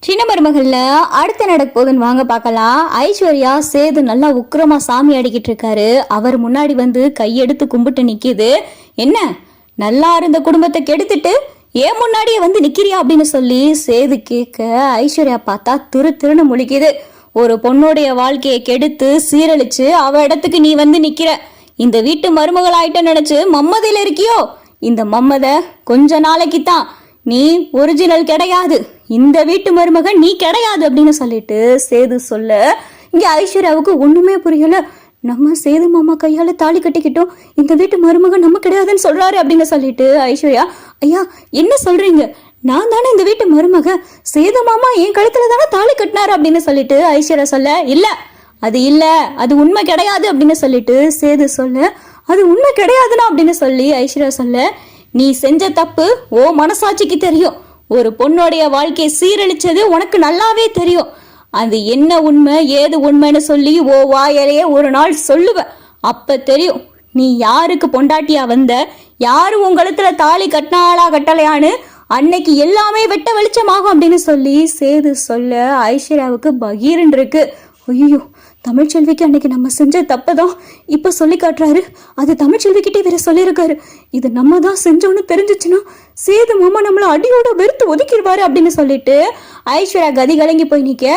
சின்ன மருமகள்ல அடுத்து நடக்க போகுதுன்னு வாங்க பார்க்கலாம். ஐஸ்வர்யா சேது நல்லா உக்கிரமா சாமி ஆடிக்கிட்டு இருக்காரு. அவர் முன்னாடி வந்து கையெடுத்து கும்பிட்டு நிக்குது. என்ன நல்லா இருந்த குடும்பத்தை கெடுத்துட்டு ஏன் முன்னாடியே வந்து நிக்கிறியா அப்படின்னு சொல்லி சேது கேட்க ஐஸ்வர்யா பார்த்தா திருன்னு முழிக்குது. ஒரு பொண்ணுடைய வாழ்க்கையை கெடுத்து சீரழிச்சு அவ இடத்துக்கு நீ வந்து நிக்கிற. இந்த வீட்டு மருமகள் ஆயிட்ட நினைச்சு மம்மதில இருக்கியோ? இந்த மம்மத கொஞ்ச நாளைக்கு தான், நீ ஒரிஜினல் கிடையாது, இந்த வீட்டு மருமகன் நீ கிடையாது அப்படின்னு சொல்லிட்டு சேது சொல்ல இங்க ஐஸ்வர்யாவுக்கு ஒண்ணுமே புரியல. நம்ம சேது மாமா கையால தாலி கட்டிக்கிட்டோம், இந்த வீட்டு மருமகன் நம்ம கிடையாதுன்னு சொல்றாரு அப்படின்னு சொல்லிட்டு ஐஸ்வர்யா, ஐயா என்ன சொல்றீங்க, நான் தானே இந்த வீட்டு மருமக, சேது மாமா என் கழுத்துல தானே தாலி கட்டினாரு அப்படின்னு சொல்லிட்டு ஐஸ்வர்யா சொல்ல, இல்ல அது இல்ல, அது உண்மை கிடையாது அப்படின்னு சொல்லிட்டு சேது சொல்ல, அது உண்மை கிடையாதுன்னா அப்படின்னு சொல்லி ஐஸ்வர்யா சொல்ல, நீ செஞ்ச தப்பு ஓ மனசாட்சிக்கு தெரியும், ஒரு பொண்ணோடைய வாழ்க்கையை சீரழிச்சது உனக்கு நல்லாவே தெரியும். அது என்ன உண்மை ஏது உண்மைன்னு சொல்லி ஓ வாயிலேயே ஒரு நாள் சொல்லுவ, அப்ப தெரியும் நீ யாருக்கு பொண்டாட்டியா வந்த, யாரு உன் கழுத்துல தாலி கட்டினாளா கட்டலையான்னு, அன்னைக்கு எல்லாமே வெட்ட வெளிச்சமாகும் அப்படின்னு சொல்லி சேது சொல்ல ஐஸ்வர்யாவுக்கு பகீரன் இருக்கு. ஐயோ, தமிழ்ச்செல்விக்கு அன்னைக்கு நம்ம செஞ்ச தப்பதான் இப்ப சொல்லி காட்டுறாரு. அது தமிழ்ச்செல்விக்கிட்டே வேற சொல்லியிருக்காரு. இது நம்ம தான் செஞ்சோன்னு தெரிஞ்சிச்சுன்னா சேது மாமா நம்மள அடியோட வெறுத்து ஒதுக்கிடுவாரு அப்படின்னு சொல்லிட்டு ஐஸ்வர்யா கதி கலங்கி போய் நிக்க,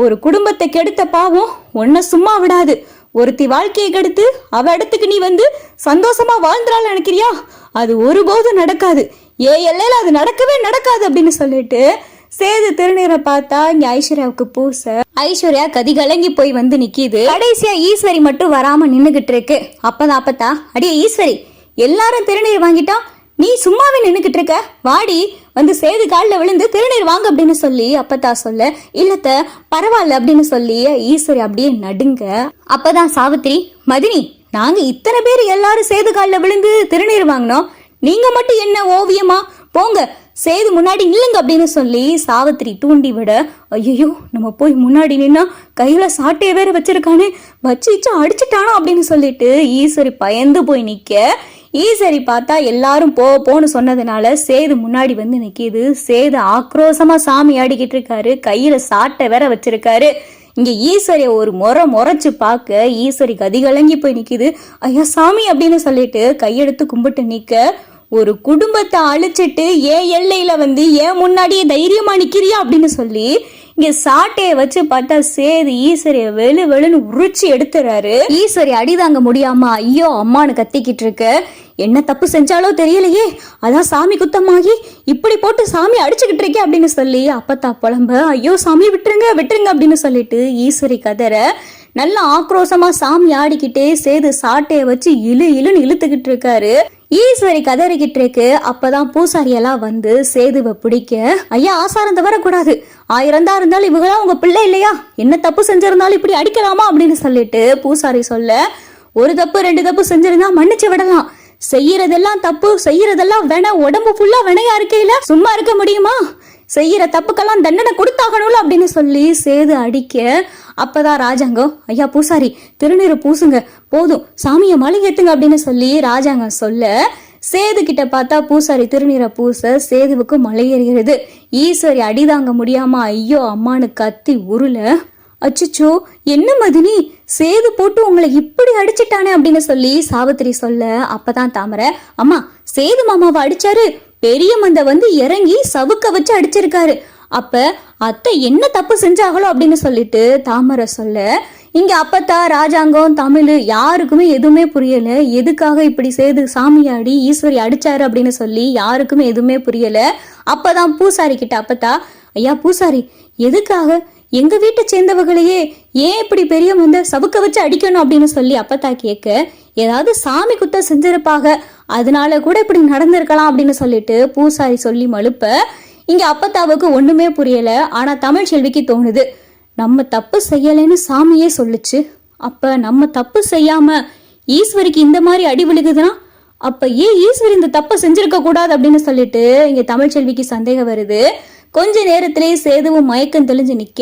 ஒரு குடும்பத்தை கெடுத்த பாவம் உன்னை சும்மா விடாது, ஒருத்தி வாழ்க்கையை கெடுத்து அவ இடத்துக்கு நீ வந்து சந்தோஷமா வாழ்ந்துறாள் நினைக்கிறியா? அது ஒருபோதும் நடக்காது, எல்லையில அது நடக்கவே நடக்காது அப்படின்னு சொல்லிட்டு சேது திருநீரை பார்த்தா இங்க ஐஸ்வர்யாவுக்கு பூச ஐஸ்வர்யா கதி கலங்கி போய் வந்து நிக்கிது. கடைசியா ஈஸ்வரி மட்டும் வராம நின்னுகிட்டு இருக்கு. அப்பத்தா அடியே ஈஸ்வரி, எல்லாரும் திருநீர் வாங்கிட்டா நீ சும்மாவே நின்னுகிட்டு இருக்க, வாடி வந்து சேது காலில் விழுந்து திருநீர் வாங்க அப்படின்னு சொல்லி அப்பத்தா சொல்ல, இல்லத்த பரவாயில்ல அப்படின்னு சொல்லி ஈஸ்வரி அப்படியே நடுங்க. அப்பதான் சாவித்திரி, மதினி, நாங்க இத்தனை பேர் எல்லாரும் சேது காலில் விழுந்து திருநீர் வாங்கினோம், நீங்க மட்டும் என்ன ஓவியமா, போங்க சேது முன்னாடி நில்லுங்க அப்படின்னு சொல்லி சாவித்திரி தூண்டி விட, ஐயோ நம்ம போய் முன்னாடி நின்னா கையில சாட்டையை வேற வச்சிருக்கானே, வச்சு அடிச்சுட்டானோ அப்படின்னு சொல்லிட்டு ஈஸ்வரி பயந்து போய் நிக்க, ஈஸ்வரி பார்த்தா எல்லாரும் போன்னு சொன்னதுனால சேது முன்னாடி வந்து நிக்கிது. சேது ஆக்ரோஷமா சாமி ஆடிக்கிட்டு இருக்காரு, கையில சாட்டை வேற வச்சிருக்காரு. இங்க ஈஸ்வரிய ஒரு முறைச்சு பார்க்க ஈஸ்வரி கதிகலங்கி போய் நிக்குது. ஐயா சாமி அப்படின்னு சொல்லிட்டு கையெடுத்து கும்பிட்டு நிக்க, ஒரு குடும்பத்தை அழிச்சிட்டு ஏன் எல்லையில வந்து ஏன் முன்னாடியே தைரியமா நிக்கிறியா அப்படின்னு சொல்லி இங்க சாட்டையை வச்சு பார்த்தா சேது ஈஸ்வரிய வெளுன்னு உரிச்சு எடுத்துறாரு. ஈஸ்வரி அடிதாங்க முடியாம ஐயோ அம்மானு கத்திக்கிட்டு இருக்கு. என்ன தப்பு செஞ்சாலோ தெரியலையே, அதான் சாமி குத்தமாகி இப்படி போட்டு சாமி அடிச்சுக்கிட்டு இருக்கே அப்படின்னு சொல்லி அப்பத்தா புலம்ப, ஐயோ சாமி விட்டுருங்க அப்படின்னு சொல்லிட்டு ஈஸ்வரி கதற, நல்ல ஆக்ரோஷமா சாமி ஆடிக்கிட்டே சேது சாட்டையை வச்சு இழுன்னு இழுத்துக்கிட்டு இருக்காரு. ஈஸ்வரி கதறிக்கிட்டு இருக்கு. அப்பதான் பூசாரி எல்லாம் வந்து சேதுவை பிடிக்க, ஐயா ஆசாரம் தவறக்கூடாது, 1000 தான் இருந்தாலும் இவங்களா உங்க பிள்ளை இல்லையா, என்ன தப்பு செஞ்சிருந்தாலும் இப்படி அடிக்கலாமா அப்படின்னு சொல்லிட்டு பூசாரி சொல்ல, ஒரு தப்பு 2 தப்பு செஞ்சிருந்தா மன்னிச்சு விடலாம், செய்யறதெல்லாம் தப்பு செய்யறதெல்லாம் உடம்பு ஃபுல்லா வினையா இருக்கையில சும்மா இருக்க முடியுமா, செய்யற தப்புக்கெல்லாம் தண்டனை கொடுத்தாகணும்ல அப்படின்னு சொல்லி சேது அடிக்க, அப்பதான் ராஜாங்கம், ஐயா பூசாரி திருநீரை பூசுங்க, போதும் சாமியை மலையேத்துங்க அப்படின்னு சொல்லி ராஜாங்கம் சொல்ல, சேது கிட்ட பார்த்தா பூசாரி திருநீரை பூச சேதுவுக்கு மலையேறுகிறது. ஈஸ்வரி அடிதாங்க முடியாம ஐயோ அம்மானு கத்தி உருள, அச்சுச்சோ என்ன மதினி, சேது போட்டு உங்களை இப்படி அடிச்சிட்டானே அப்படின்னு சொல்லி சாவித்திரி சொல்ல, அப்பதான் தாமரை, அம்மா சேது மாமாவை அடிச்சாரு, பெரிய மந்த வந்து இறங்கி சவுக்க வச்சு அடிச்சிருக்காரு, அப்ப அத்தை என்ன தப்பு செஞ்சாங்களோ அப்படின்னு சொல்லிட்டு தாமரை சொல்ல, இங்க அப்பத்தா ராஜாங்கம் தமிழ் யாருக்குமே எதுவுமே புரியல, எதுக்காக இப்படி சேது சாமியாடி ஈஸ்வரி அடிச்சாரு அப்படின்னு சொல்லி யாருக்குமே எதுவுமே புரியல. அப்பதான் பூசாரி கிட்ட அப்பத்தா, ஐயா பூசாரி எதுக்காக எங்க வீட்டை சேர்ந்தவங்களையே ஏன் இப்படி பெரிய வந்து சவுக்க வச்சு அடிக்கணும் அப்படின்னு சொல்லி அப்பத்தா கேட்க, ஏதாவது சாமி குத்த செஞ்சிருப்பாங்க, அதனால கூட இப்படி நடந்திருக்கலாம் அப்படின்னு சொல்லிட்டு பூசாரி சொல்லி மழுப்ப, இங்க அப்பத்தாவுக்கு ஒண்ணுமே புரியல. ஆனா தமிழ் செல்விக்கு தோணுது, நம்ம தப்பு செய்யலைன்னு சாமியே சொல்லுச்சு, அப்ப நம்ம தப்பு செய்யாம ஈஸ்வரிக்கு இந்த மாதிரி அடி விழுகுதுன்னா அப்ப ஏன் ஈஸ்வரி இந்த தப்பை செஞ்சிருக்க கூடாது அப்படின்னு சொல்லிட்டு இங்க தமிழ் செல்விக்கு சந்தேகம் வருது. கொஞ்ச நேரத்திலேயே சேதுவும் மயக்கம் தெளிஞ்சு நிக்க,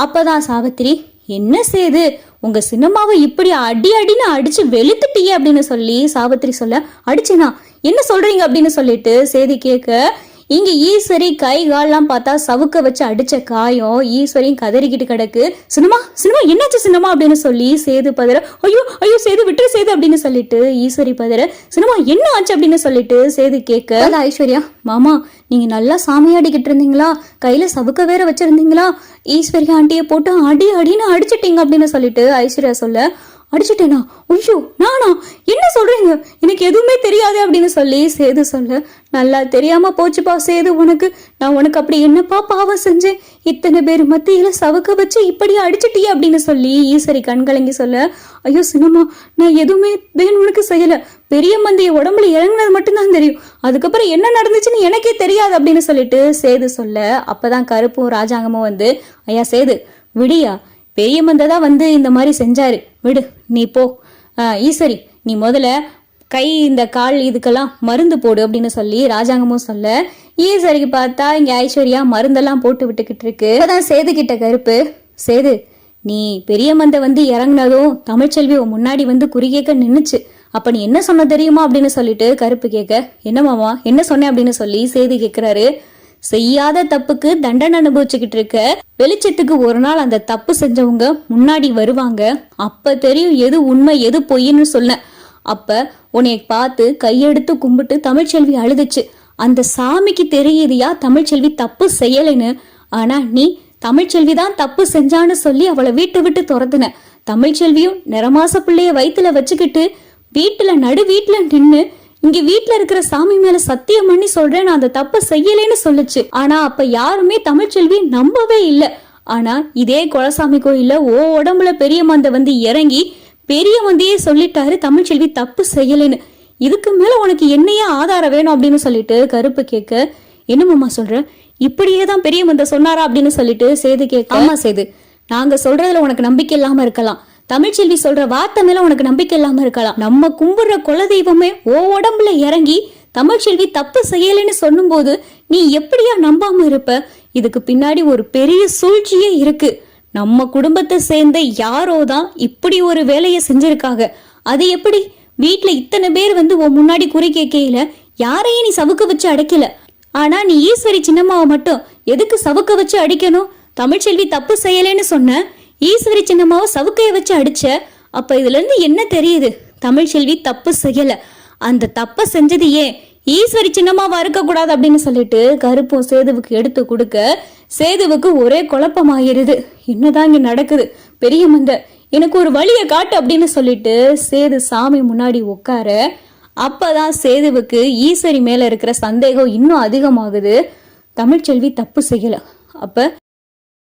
அப்பதான் சாவித்திரி, என்ன சேது உங்க சின்னம்மாவை இப்படி அடின்னு அடிச்சு வெளுத்துட்டியே அப்படின்னு சொல்லி சாவித்திரி சொல்ல, அடிச்சுனா என்ன சொல்றீங்க அப்படின்னு சொல்லிட்டு சேது கேட்க, இங்க ஈஸ்வரி கை கால்லாம் பார்த்தா சவுக்க வச்சு அடிச்ச காயம் ஈஸ்வரியும் கதறிக்கிட்டு கிடக்கு. சினிமா சினிமா என்னாச்சு சினிமா அப்படின்னு சொல்லி சேது பதற, ஐயோ ஐயோ சேது விட்டு சேது அப்படின்னு சொல்லிட்டு ஈஸ்வரி பதற, சினிமா என்ன ஆச்சு அப்படின்னு சொல்லிட்டு சேது கேட்க ஐஸ்வர்யா, மாமா நீங்க நல்லா சாமியாடிக்கிட்டு இருந்தீங்களா, கையில சவுக்க வேற வச்சிருந்தீங்களா, ஈஸ்வரி ஆண்டியை போட்டு அடி அடின்னு அடிச்சிட்டீங்க அப்படின்னு சொல்லிட்டு ஐஸ்வர்யா சொல்ல, அடிச்சுட்டேனா, ஐயோ நானா, என்ன சொல்றீங்க, எனக்கு எதுவுமே தெரியாது அப்படின்னு சொல்லி சேது சொல்ல, நல்லா தெரியாம போச்சுப்பா சேது உனக்கு, நான் உனக்கு அப்படி என்னப்பா பாவம் செஞ்சேன், இத்தனை பேர் மத்தியில சவுக்க வச்சு இப்படி அடிச்சிட்டியே அப்படின்னு சொல்லி ஈஸ்வரி கண்கலங்கி சொல்ல, ஐயோ சின்னம்மா நான் எதுவுமே வேணும்னுக்கு செய்யல, பெரிய மந்தைய உடம்புல இறங்குனது மட்டும்தான் தெரியும், அதுக்கப்புறம் என்ன நடந்துச்சுன்னு எனக்கே தெரியாது அப்படின்னு சொல்லிட்டு சேது சொல்ல, அப்பதான் கருப்பும் ராஜாங்கமும் வந்து, ஐயா சேது விடியா, பெரிய மந்தை தான் வந்து இந்த மாதிரி செஞ்சாரு, விடு நீ போ, ஈஸ்வரி நீ முதல்ல கை இந்த கால் இதுக்கெல்லாம் மருந்து போடு அப்படின்னு சொல்லி ராஜாங்கமும் சொல்ல, ஈஸ்வரிக்கு பார்த்தா இங்க ஐஸ்வர்யா மருந்தெல்லாம் போட்டு விட்டுக்கிட்டு இருக்கு. இப்பதான் சேது கிட்ட கருப்பு, சேது நீ பெரிய மந்தை வந்து இறங்குனதும் தமிழ்ச்செல்வி முன்னாடி வந்து குறிகேக்க நின்னுச்சு, அப்ப நீ என்ன சொன்ன தெரியுமா அப்படின்னு சொல்லிட்டு கருப்பு கேட்க, என்ன மாமா என்ன சொன்னேன் அப்படின்னு சொல்லி சேது கேட்கிறாரு. செய்யாத தப்புக்கு தண்டனை அனுபவிச்சுக்கிட்டு இருக்க வெளிச்சத்துக்கு ஒரு நாள் அந்த தப்பு செஞ்சவங்க முன்னாடி வருவாங்க, அப்ப தெரியும் எது உண்மை எது பொய்ன்னு சொன்ன, அப்ப உன்னை பார்த்து கையெடுத்து கும்பிட்டு தமிழ்ச்செல்வி அழுதுச்சு, அந்த சாமிக்கு தெரியுதியா தமிழ்ச்செல்வி தப்பு செய்யலைன்னு, ஆனா நீ தமிழ்ச்செல்வி தான் தப்பு செஞ்சான்னு சொல்லி அவளை வீட்டை விட்டு துரத்துன, தமிழ்ச்செல்வியும் நிறமாச பிள்ளைய வயிற்றுல வச்சுக்கிட்டு வீட்டுல நடு வீட்டுல நின்னு இங்க வீட்டுல இருக்கிற சாமி மேல சத்தியம் பண்ணி சொல்றேன் நான் அந்த தப்ப செய்யலைன்னு சொல்லுச்சு, ஆனா அப்ப யாருமே தமிழ்ச்செல்வி நம்பவே இல்லை, ஆனா இதே குலசாமி கோயில்ல உடம்புல பெரிய மந்தை வந்து இறங்கி பெரிய மந்தையே சொல்லிட்டாரு தமிழ்ச்செல்வி தப்பு செய்யலைன்னு, இதுக்கு மேல உனக்கு என்னையே ஆதாரம் வேணும் அப்படின்னு சொல்லிட்டு கருப்பு கேட்க, என்னமாமா சொல்ற, இப்படியே தான் பெரிய மந்தை சொன்னாரா அப்படின்னு சொல்லிட்டு சேது கேட்க, ஆமா சேது நாங்க சொல்றதுல உனக்கு நம்பிக்கை இல்லாம இருக்கலாம், தமிழ்ச்செல்வி சொல்ற வார்த்தை மேல உனக்கு நம்பிக்கை இல்லாம இருக்கலாம், நம்ம கும்பிடுற குலதெய்வமே உடம்புல இறங்கி தமிழ்ச்செல்வி தப்பு செய்யலைன்னு சொல்லும் போது நீ எப்படியா நம்பாம இருப்ப, இதுக்கு பின்னாடி ஒரு பெரிய சூழ்ச்சியே இருக்கு, நம்ம குடும்பத்தை சேர்ந்த யாரோதான் இப்படி ஒரு வேலையை செஞ்சிருக்காங்க, அது எப்படி வீட்டுல இத்தனை பேர் வந்து முன்னாடி குறி கேட்கையில யாரையும் நீ சவுக்க வச்சு அடைக்கல, ஆனா நீ ஈஸ்வரி சின்னம்மாவை மட்டும் எதுக்கு சவுக்க வச்சு அடிக்கணும், தமிழ்ச்செல்வி தப்பு செய்யலைன்னு சொன்ன, ஈஸ்வரி சின்னம்மாவை சவுக்கைய வச்சு அடிச்ச, அப்ப இதுல இருந்து என்ன தெரியுது, தமிழ்ச்செல்வி தப்பு செய்யல, அந்த தப்ப செஞ்சது ஏன் ஈஸ்வரி சின்னம்மாவா இருக்க கூடாது அப்படின்னு சொல்லிட்டு கருப்பும் சேதுவுக்கு எடுத்து கொடுக்க, சேதுவுக்கு ஒரே குழப்பமாயிருது, என்னதான் இங்க நடக்குது, பெரிய மந்தை எனக்கு ஒரு வழியை காட்டு அப்படின்னு சொல்லிட்டு சேது சாமி முன்னாடி உட்கார, அப்பதான் சேதுவுக்கு ஈஸ்வரி மேல இருக்கிற சந்தேகம் இன்னும் அதிகமாகுது, தமிழ்ச்செல்வி தப்பு செய்யல, அப்ப